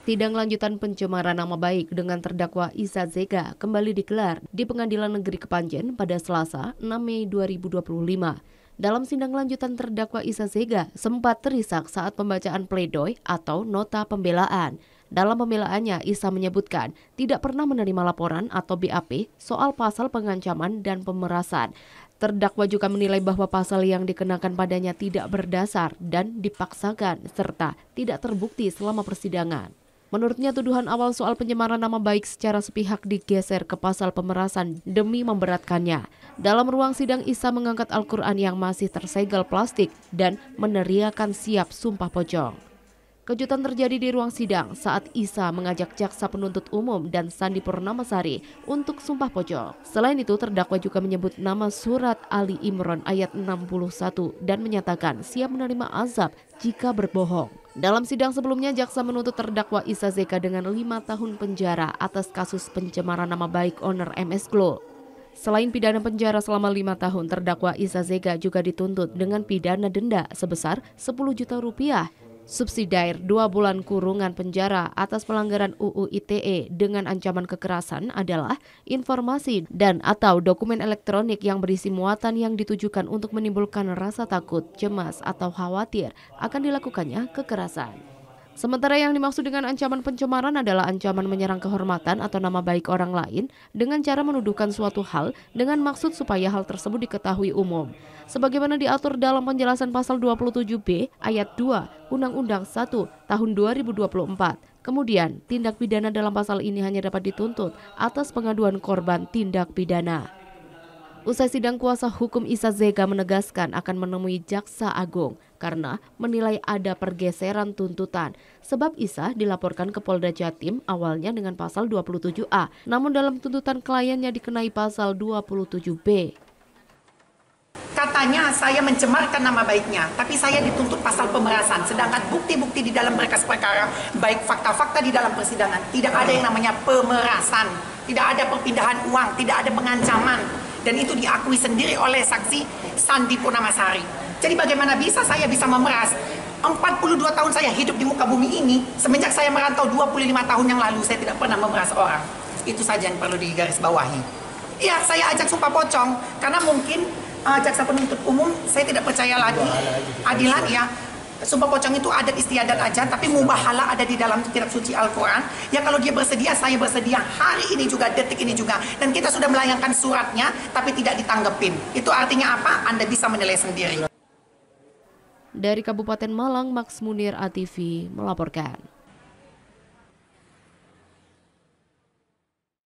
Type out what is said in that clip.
Sidang lanjutan pencemaran nama baik dengan terdakwa Isa Zega kembali digelar di Pengadilan Negeri Kepanjen pada Selasa 6 Mei 2025. Dalam sidang lanjutan terdakwa Isa Zega sempat terisak saat pembacaan pledoi atau nota pembelaan. Dalam pembelaannya, Isa menyebutkan tidak pernah menerima laporan atau BAP soal pasal pengancaman dan pemerasan. Terdakwa juga menilai bahwa pasal yang dikenakan padanya tidak berdasar dan dipaksakan serta tidak terbukti selama persidangan. Menurutnya, tuduhan awal soal pencemaran nama baik secara sepihak digeser ke pasal pemerasan demi memberatkannya. Dalam ruang sidang, Isa mengangkat Al-Quran yang masih tersegel plastik dan meneriakan siap sumpah pocong. Kejutan terjadi di ruang sidang saat Isa mengajak jaksa penuntut umum dan Sandi Purnamasari untuk sumpah pocong. Selain itu, terdakwa juga menyebut nama surat Ali Imran ayat 61 dan menyatakan siap menerima azab jika berbohong. Dalam sidang sebelumnya, jaksa menuntut terdakwa Isa Zega dengan 5 tahun penjara atas kasus pencemaran nama baik owner MS Glow. Selain pidana penjara selama 5 tahun, terdakwa Isa Zega juga dituntut dengan pidana denda sebesar 10 juta rupiah. Subsidiar 2 bulan kurungan penjara atas pelanggaran UU ITE dengan ancaman kekerasan adalah informasi dan atau dokumen elektronik yang berisi muatan yang ditujukan untuk menimbulkan rasa takut, cemas, atau khawatir akan dilakukannya kekerasan. Sementara yang dimaksud dengan ancaman pencemaran adalah ancaman menyerang kehormatan atau nama baik orang lain dengan cara menuduhkan suatu hal dengan maksud supaya hal tersebut diketahui umum. Sebagaimana diatur dalam penjelasan pasal 27B ayat 2 Undang-Undang 1 tahun 2024. Kemudian, tindak pidana dalam pasal ini hanya dapat dituntut atas pengaduan korban tindak pidana. Usai sidang, kuasa hukum Isa Zega menegaskan akan menemui Jaksa Agung karena menilai ada pergeseran tuntutan. Sebab Isa dilaporkan ke Polda Jatim awalnya dengan pasal 27A, namun dalam tuntutan kliennya dikenai pasal 27B. Katanya saya mencemarkan nama baiknya, tapi saya dituntut pasal pemerasan. Sedangkan bukti-bukti di dalam berkas perkara, baik fakta-fakta di dalam persidangan, tidak ada yang namanya pemerasan. Tidak ada perpindahan uang, tidak ada pengancaman. Dan itu diakui sendiri oleh saksi Sandi Purnamasari. Jadi bagaimana bisa saya bisa memeras? 42 tahun saya hidup di muka bumi ini, semenjak saya merantau 25 tahun yang lalu, saya tidak pernah memeras orang. Itu saja yang perlu digarisbawahi. Iya, saya ajak sumpah pocong, karena mungkin jaksa penuntut umum, saya tidak percaya lagi adilan ya. Sumpah pocong itu adat istiadat aja, tapi mubahalah ada di dalam kitab suci Al-Quran. Ya kalau dia bersedia, saya bersedia hari ini juga, detik ini juga. Dan kita sudah melayangkan suratnya, tapi tidak ditanggepin. Itu artinya apa? Anda bisa menilai sendiri. Dari Kabupaten Malang, Max Munir, ATV melaporkan.